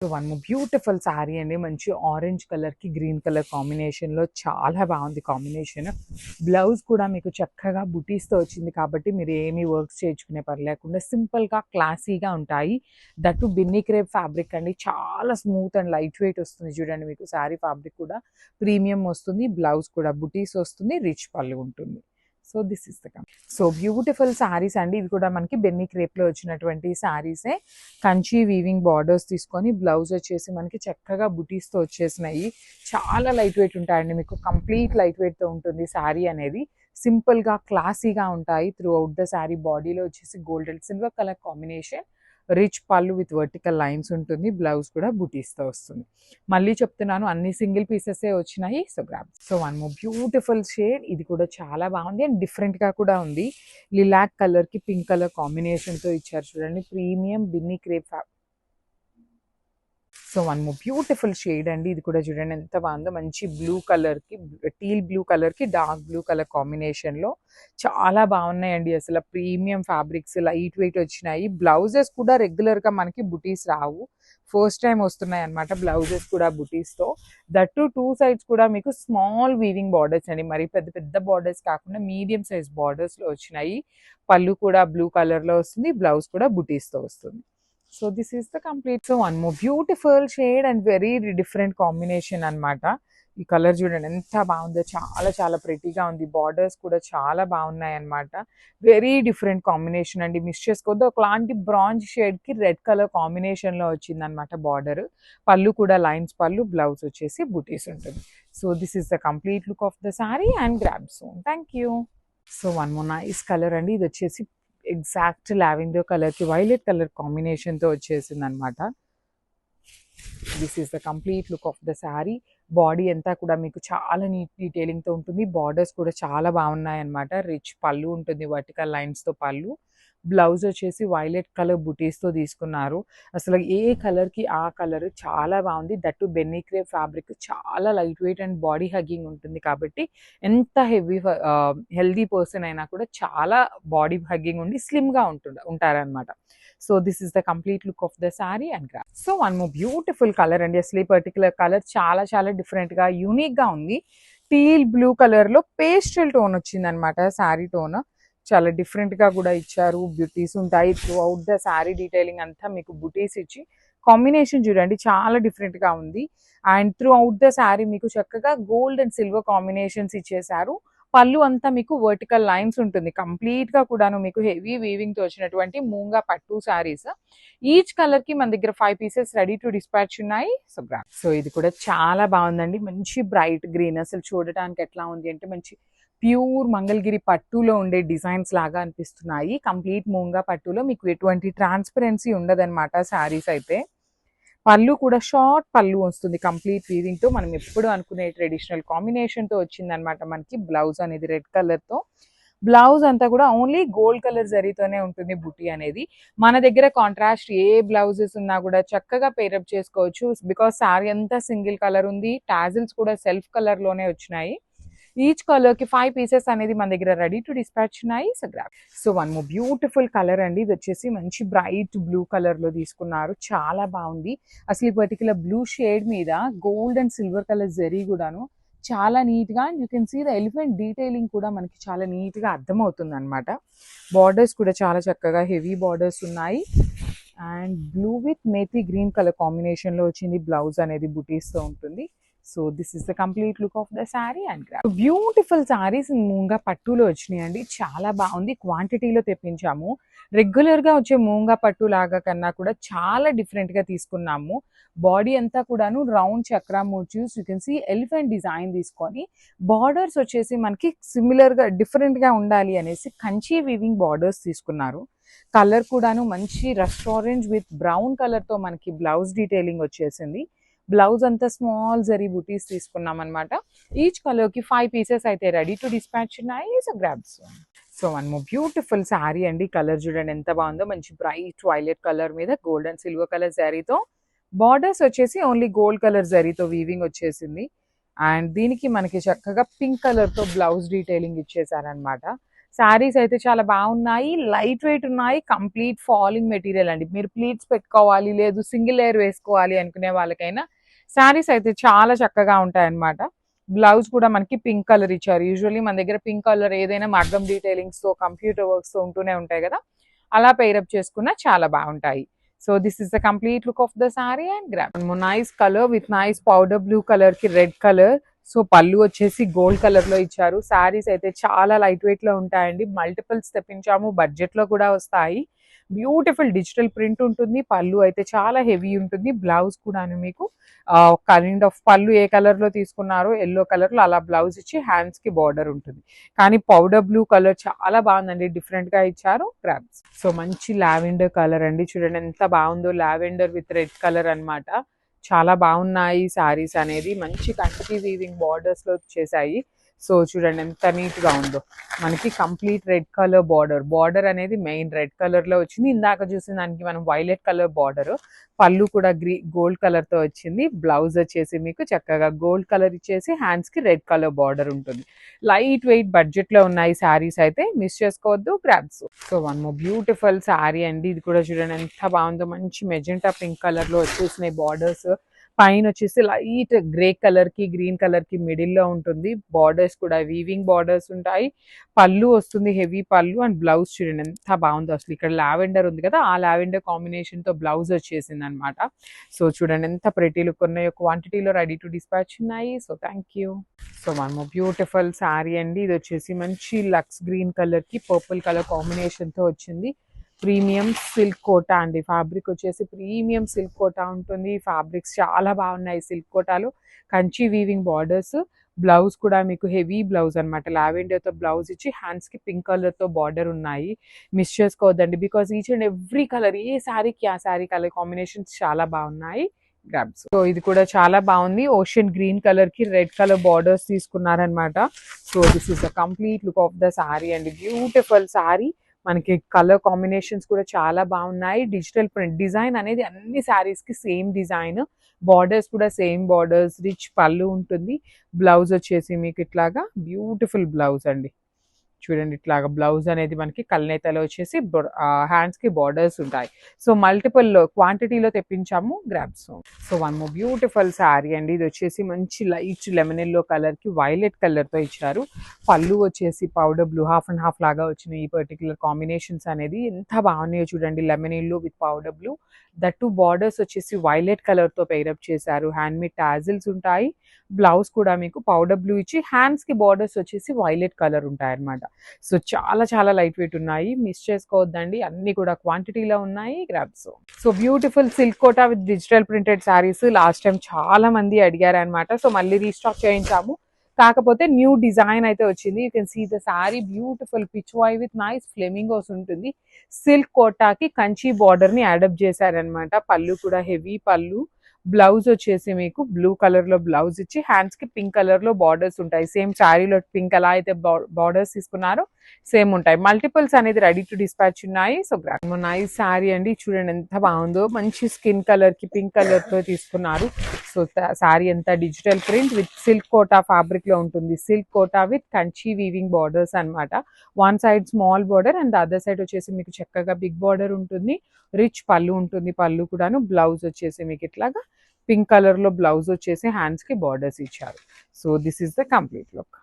So one beautiful sari అండి. మంచి orange కలర్‌కి గ్రీన్ కలర్ కాంబినేషన్‌లో చాలా బాగుంది కాంబినేషన్. బ్లౌజ్ కూడా మీకు చక్కగా బుటీస్‌తో వచ్చింది కాబట్టి మీరు ఏమి వర్క్స్ చేయించుకునే పని లేకుండా సింపుల్‌గా, క్లాసీగా ఉంటాయి. దట్టు బిన్నీ క్రేప్ ఫ్యాబ్రిక్ అండి. చాలా స్మూత్ అండ్ లైట్ వెయిట్ వస్తుంది చూడండి. మీకు శారీ ఫ్యాబ్రిక్ కూడా ప్రీమియం వస్తుంది. బ్లౌజ్ కూడా బుటీస్ వస్తుంది. రిచ్ పళ్ళు ఉంటుంది. So this is the so beautiful saris అండి. ఇది కూడా మనకి బెన్నీ క్రేప్‌లో వచ్చినటువంటి శారీసే. కంచి వీవింగ్ బార్డర్స్ తీసుకొని బ్లౌజ్ వచ్చేసి మనకి చక్కగా బుటీస్‌తో వచ్చేసినాయి. చాలా లైట్ వెయిట్ ఉంటాయండి. మీకు కంప్లీట్ లైట్ వెయిట్‌తో ఉంటుంది శారీ అనేది. సింపుల్‌గా, క్లాసీగా ఉంటాయి. త్రూ అవుట్ ద శారీ బాడీలో వచ్చేసి gold and silver colour combination. Rich పళ్ళు విత్ వర్టికల్ లైన్స్ ఉంటుంది. బ్లౌజ్ కూడా బుటీస్‌తో వస్తుంది. మళ్ళీ చెప్తున్నాను, అన్ని సింగిల్ పీసెసే వచ్చినాయి. So grab. So one more beautiful shade. ఇది కూడా చాలా బాగుంది అండ్ డిఫరెంట్‌గా కూడా ఉంది. లిలాక్ కలర్‌కి పింక్ కలర్ కాంబినేషన్‌తో ఇచ్చారు చూడండి. Premium Binny crepe so one more beautiful shade అండి. ఇది కూడా చూడండి ఎంత బాగుందో. మంచి బ్లూ కలర్‌కి, టీల్ బ్లూ కలర్‌కి డార్క్ బ్లూ కలర్ కాంబినేషన్‌లో చాలా బాగున్నాయండి. అసలు ప్రీమియం ఫ్యాబ్రిక్స్ లైట్ వెయిట్ వచ్చినాయి. బ్లౌజెస్ కూడా రెగ్యులర్‌గా మనకి బుటీస్ రావు. ఫస్ట్ టైం వస్తున్నాయి అనమాట బ్లౌజెస్ కూడా బుటీస్‌తో. దట్టు టూ సైడ్స్ కూడా మీకు స్మాల్ వీవింగ్ బార్డర్స్ అండి. మరి పెద్ద పెద్ద బార్డర్స్ కాకుండా మీడియం సైజ్ బార్డర్స్‌లో వచ్చినాయి. పళ్ళు కూడా బ్లూ కలర్‌లో వస్తుంది. బ్లౌజ్ కూడా బుటీస్‌తో వస్తుంది. So this is the complete. So one more beautiful shade and very different combination అనమాట. ఈ కలర్ చూడండి ఎంత బాగుందో. చాలా చాలా ప్రెటీగా ఉంది. బార్డర్స్ కూడా చాలా బాగున్నాయి అనమాట. వెరీ డిఫరెంట్ కాంబినేషన్ అండి. మిస్ చేసుకోవద్దు. ఒకలాంటి బ్రాంజ్ షేడ్కి రెడ్ కలర్ కాంబినేషన్లో వచ్చింది అనమాట బార్డర్. పళ్ళు కూడా లైన్స్ పళ్ళు, బ్లౌజ్ వచ్చేసి బుటీస్ ఉంటుంది. So this is the complete look of the sari and grab son. Thank you. So one more nice colour అండి. ఇది వచ్చేసి ఎగ్జాక్ట్ లావెండర్ కలర్కి వైలెట్ కలర్ కాంబినేషన్తో వచ్చేసింది అనమాట. This is the complete look of the sari. Body అంతా కూడా మీకు చాలా నీట్ డీటెయిలింగ్తో ఉంటుంది. బార్డర్స్ కూడా చాలా బాగున్నాయి అనమాట. రిచ్ పళ్ళు ఉంటుంది, వర్టికల్ లైన్స్తో పళ్ళు. బ్లౌజ్ వచ్చేసి వైలెట్ కలర్ బుటీస్తో తీసుకున్నారు. అసలు ఏ కలర్కి ఆ కలర్ చాలా బాగుంది. దట్టు బెన్నీ క్రేప్ ఫ్యాబ్రిక్ చాలా light weight and body hugging ఉంటుంది కాబట్టి ఎంత హెల్దీ పర్సన్ అయినా కూడా చాలా బాడీ హగ్గింగ్ ఉండి స్లిమ్గా ఉంటారనమాట. So this is the complete look of the sari and graph. So one more beautiful colour అండి. అసలు ఈ పర్టికులర్ కలర్ చాలా చాలా డిఫరెంట్గా యూనిక్గా ఉంది. టీల్ బ్లూ కలర్లో పేస్టల్ టోన్ వచ్చింది అనమాట శారీ టోన్. చాలా డిఫరెంట్గా కూడా ఇచ్చారు. బ్యూటీస్ ఉంటాయి. Through out the sari detailing అంతా మీకు బుటీస్ ఇచ్చి కాంబినేషన్ చూడండి చాలా డిఫరెంట్గా ఉంది. And through out the sari మీకు చక్కగా గోల్డ్ అండ్ సిల్వర్ కాంబినేషన్స్ ఇచ్చేసారు. పళ్ళు అంతా మీకు వర్టికల్ లైన్స్ ఉంటుంది. కంప్లీట్గా కూడాను మీకు హెవీ వీవింగ్తో వచ్చినటువంటి మూంగా పట్టు శారీస్. ఈచ్ కలర్కి మన దగ్గర 5 పీసెస్ రెడీ టు డిస్పాచ్ ఉన్నాయి. సో ఇది కూడా చాలా బాగుందండి. మంచి బ్రైట్ గ్రీన్. అసలు చూడటానికి ఎట్లా ఉంది అంటే మంచి ప్యూర్ మంగళగిరి పట్టులో ఉండే డిజైన్స్ లాగా అనిపిస్తున్నాయి. కంప్లీట్ మూంగా పట్టులో మీకు ఎటువంటి ట్రాన్స్పరెన్సీ ఉండదన్నమాట శారీస్ అయితే. పళ్ళు కూడా షార్ట్ పళ్ళు వస్తుంది కంప్లీట్ వీవింగ్తో. మనం ఎప్పుడు అనుకునే ట్రెడిషనల్ కాంబినేషన్తో వచ్చిందనమాట. మనకి బ్లౌజ్ అనేది రెడ్ కలర్తో. బ్లౌజ్ అంతా కూడా ఓన్లీ గోల్డ్ కలర్ జరీతోనే ఉంటుంది బుటీ అనేది. మన దగ్గర కాంట్రాస్ట్ ఏ బ్లౌజెస్ ఉన్నా కూడా చక్కగా పేరప్ చేసుకోవచ్చు. బికాస్ శారీ అంతా సింగిల్ కలర్ ఉంది. టాజిల్స్ కూడా సెల్ఫ్ కలర్లోనే వచ్చినాయి. ఈచ్ కలర్కి 5 పీసెస్ అనేది మన దగ్గర రెడీ టు డిస్పాచ్ ఉన్నాయి. So grab. So one more beautiful colour అండి. ఇది వచ్చేసి మంచి బ్రైట్ బ్లూ కలర్లో తీసుకున్నారు. చాలా బాగుంది. అసలు ఈ పర్టికులర్ బ్లూ షేడ్ మీద gold and silver colour zari కూడాను చాలా నీట్గా. And you can see the elephant detailing కూడా మనకి చాలా నీట్గా అర్థమవుతుంది అనమాట. బార్డర్స్ కూడా చాలా చక్కగా హెవీ బార్డర్స్ ఉన్నాయి. And blue with methi green colour కాంబినేషన్లో వచ్చింది. బ్లౌజ్ అనేది బుటీస్తో ఉంటుంది. So this is the complete look of the sari and grab. Beautiful saris moonga పట్టులో వచ్చినాయండి. చాలా బాగుంది. క్వాంటిటీలో తెప్పించాము. రెగ్యులర్గా వచ్చే మూంగా పట్టు లాగా కన్నా కూడా చాలా డిఫరెంట్గా తీసుకున్నాము. బాడీ అంతా కూడాను round chakra motifs, you can see elephant design తీసుకొని బార్డర్స్ వచ్చేసి మనకి సిమిలర్గా డిఫరెంట్గా ఉండాలి అనేసి కంచి వీవింగ్ బార్డర్స్ తీసుకున్నారు. కలర్ కూడాను మంచి రస్ట్ ఆరెంజ్ విత్ బ్రౌన్ కలర్తో మనకి బ్లౌజ్ డీటెయిలింగ్ వచ్చేసింది. బ్లౌజ్ అంతా స్మాల్ జరీ బుటీస్ తీసుకున్నాం అనమాట. ఈచ్ కలర్కి 5 పీసెస్ అయితే రెడీ టు డిస్పాచ్ ఉన్నాయి. So grabs. So one more beautiful sari అండి. కలర్ చూడండి ఎంత బాగుందో. మంచి బ్రైట్ వైలెట్ కలర్ మీద గోల్డ్ అండ్ సిల్వర్ కలర్ జరీతో బార్డర్స్ వచ్చేసి ఓన్లీ గోల్డ్ కలర్ జరీతో వీవింగ్ వచ్చేసింది. అండ్ దీనికి మనకి చక్కగా పింక్ కలర్తో బ్లౌజ్ డీటెయిలింగ్ ఇచ్చేసారనమాట. శారీస్ అయితే చాలా బాగున్నాయి, లైట్ వెయిట్ ఉన్నాయి, కంప్లీట్ ఫాలింగ్ మెటీరియల్ అండి. మీరు ప్లీట్స్ పెట్టుకోవాలి, లేదు సింగిల్ లేయర్ వేసుకోవాలి అనుకునే వాళ్ళకైనా శారీస్ అయితే చాలా చక్కగా ఉంటాయి అన్నమాట. బ్లౌజ్ కూడా మనకి పింక్ కలర్ ఇచ్చారు. యూజువల్లీ మన దగ్గర పింక్ కలర్ ఏదైనా మగ్గం డీటెయిలింగ్స్ తో కంప్యూటర్ వర్క్స్ తో ఉంటూనే ఉంటాయి కదా, అలా పేరప్ చేసుకున్నా చాలా బాగుంటాయి. So this is the complete look of the sorry and gram. Nice colour with nice powder blue colour కి రెడ్ కలర్. సో పళ్ళు వచ్చేసి గోల్డ్ కలర్ లో ఇచ్చారు. శారీస్ అయితే చాలా లైట్ వెయిట్ లో ఉంటాయండి. మల్టిపుల్స్ తెప్పించాము, బడ్జెట్ లో కూడా వస్తాయి. బ్యూటిఫుల్ డిజిటల్ ప్రింట్ ఉంటుంది. పళ్ళు అయితే చాలా హెవీ ఉంటుంది. బ్లౌజ్ కూడాను మీకు కైండ్ ఆఫ్ పళ్ళు ఏ కలర్ లో తీసుకున్నారో ఎల్లో కలర్ లో అలా బ్లౌజ్ ఇచ్చి హ్యాండ్స్ కి బార్డర్ ఉంటుంది. కానీ పౌడర్ బ్లూ కలర్ చాలా బాగుందండి, డిఫరెంట్ గా ఇచ్చారు. గ్రాబ్స్. సో మంచి లావెండర్ కలర్ అండి, చూడండి ఎంత బాగుందో. లావెండర్ విత్ రెడ్ కలర్ అన్నమాట. చాలా బాగున్నాయి సారీస్ అనేది. మంచి కంచి వీవింగ్ బార్డర్స్ లో చేశాయి. సో చూడండి ఎంత నీట్ గా ఉందో. మనకి కంప్లీట్ రెడ్ కలర్ బార్డర్ అనేది మెయిన్ రెడ్ కలర్ లో వచ్చింది. ఇందాక చూసిన దానికి మనం వైలెట్ కలర్ బార్డర్. పళ్ళు కూడా గోల్డ్ కలర్ తో వచ్చింది. బ్లౌజ్ వచ్చేసి మీకు చక్కగా గోల్డ్ కలర్ ఇచ్చేసి హ్యాండ్స్ కి రెడ్ కలర్ బార్డర్ ఉంటుంది. లైట్ వెయిట్ బడ్జెట్ లో ఉన్నాయి సారీస్ అయితే, మిస్ చేసుకోవద్దు. Grabs. So one more beautiful sorry అండి. ఇది కూడా చూడండి ఎంత బాగుందో. మంచి మెజెంటా పింక్ కలర్ లో వచ్చేసినాయి బార్డర్స్. పైన వచ్చేసి లైట్ గ్రే కలర్ కి గ్రీన్ కలర్ కి మిడిల్ లో ఉంటుంది. బార్డర్స్ కూడా వీవింగ్ బార్డర్స్ ఉంటాయి. పళ్ళు వస్తుంది హెవీ పళ్ళు. అండ్ బ్లౌజ్ చూడండి ఎంత బాగుందో. అసలు ఇక్కడ లావెండర్ ఉంది కదా, ఆ లావెండర్ కాంబినేషన్ తో బ్లౌజ్ వచ్చేసింది అనమాట. సో చూడండి ఎంత ప్రెటీ లుక్ ఉన్నాయో. క్వాంటిటీలో రెడీ టు డిస్పాచ్ ఉన్నాయి. So thank you. సో మనము బ్యూటిఫుల్ శారీ అండి. ఇది వచ్చేసి మంచి లక్స్ గ్రీన్ కలర్ కి పర్పుల్ కలర్ కాంబినేషన్ తో వచ్చింది. ప్రీమియం సిల్క్ కోటా అండి. ఫ్యాబ్రిక్ వచ్చేసి ప్రీమియం సిల్క్ కోటా ఉంటుంది. ఫ్యాబ్రిక్స్ చాలా బాగున్నాయి సిల్క్ కోటాలు. Kanchi weaving borders. బ్లౌజ్ కూడా మీకు హెవీ బ్లౌజ్ అనమాట. లావెండర్ తో బ్లౌజ్ ఇచ్చి హ్యాండ్స్ కి పింక్ కలర్ తో బార్డర్ ఉన్నాయి. మిస్ చేసుకోవద్దండి, because each and every colour, ఏ శారీకి ఆ శారీ కలర్ కాంబినేషన్స్ చాలా బాగున్నాయి. గ్రాబ్స్. సో ఇది కూడా చాలా బాగుంది. ఓషన్ గ్రీన్ కలర్ కి రెడ్ కలర్ బార్డర్స్ తీసుకున్నారనమాట. So this is the complete look of the sari అండి. బ్యూటిఫుల్ శారీ. మనకి కలర్ కాంబినేషన్స్ కూడా చాలా బాగున్నాయి. డిజిటల్ ప్రింట్ డిజైన్ అనేది అన్ని శారీస్ కి సేమ్ డిజైన్. బార్డర్స్ కూడా సేమ్ బార్డర్స్. రిచ్ పళ్ళు ఉంటుంది. బ్లౌజ్ వచ్చేసి మీకు ఇట్లాగా బ్యూటిఫుల్ బ్లౌజ్ అండి. చూడండి ఇట్లాగా బ్లౌజ్ అనేది మనకి కల్నేతలో వచ్చేసి హ్యాండ్స్ కి బార్డర్స్ ఉంటాయి. సో మల్టిపుల్ క్వాంటిటీలో తెప్పించాము. Grabs. So one more beautiful sari అండి. ఇది వచ్చేసి మంచి లైట్ లెమన్ ఎల్లో కలర్ కి వైలెట్ కలర్ తో ఇచ్చారు. పళ్ళు వచ్చేసి powder blue half and half లాగా వచ్చిన ఈ పర్టికులర్ కాంబినేషన్స్ అనేది ఎంత బాగున్నాయో చూడండి. Lemon yellow with powder blue. That two borders వచ్చేసి వైలెట్ కలర్ తో పేరప్ చేశారు. హ్యాండ్ మేడ్ టాజిల్స్ ఉంటాయి. బ్లౌజ్ కూడా మీకు పౌడర్ బ్లూ ఇచ్చి హ్యాండ్స్ కి బార్డర్స్ వచ్చేసి వైలెట్ కలర్ ఉంటాయి అనమాట. సో చాలా చాలా లైట్ వెయిట్ ఉన్నాయి. మిస్ చేసుకోవద్దండి, అన్ని కూడా క్వాంటిటీలో ఉన్నాయి. Grabs. So beautiful silk Kota with digital printed saris last time చాలా మంది అడిగారు అనమాట. సో మళ్ళీ రీస్టాక్ చేయించాము. కాకపోతే న్యూ డిజైన్ అయితే వచ్చింది. You can see the sari beautiful Pichwai with nice flamingos ఉంటుంది. సిల్క్ కోటాకి కంచి బార్డర్ ని అడాప్ట్ చేశారనమాట. పళ్ళు కూడా హెవీ పళ్ళు. బ్లౌజ్ వచ్చేసి మీకు బ్లూ కలర్ లో బ్లౌజ్ ఇచ్చి హ్యాండ్స్ కి పింక్ కలర్ లో బార్డర్స్ ఉంటాయి. సేమ్ శారీలో పింక్ ఎలా అయితే బార్డర్స్ తీసుకున్నారో సేమ్ ఉంటాయి. మల్టిపుల్స్ అనేది రెడీ టు డిస్పాచ్ ఉన్నాయి. సో నైస్ శారీ అండి. చూడండి ఎంత బాగుందో. మంచి స్కిన్ కలర్ కి పింక్ కలర్ తో తీసుకున్నారు. సో శారీ అంతా digital print with silk Kota fabric లో ఉంటుంది. Silk Kota with Kanchi weaving borders అనమాట. One side small border and other side వచ్చేసి మీకు చక్కగా బిగ్ బార్డర్ ఉంటుంది. రిచ్ పళ్ళు ఉంటుంది. పళ్ళు కూడాను. బ్లౌజ్ వచ్చేసి మీకు ఇట్లాగా పింక్ కలర్ లో బ్లౌజ్ వచ్చేసి హ్యాండ్స్ కి బార్డర్స్ ఇచ్చారు. So this is the complete look.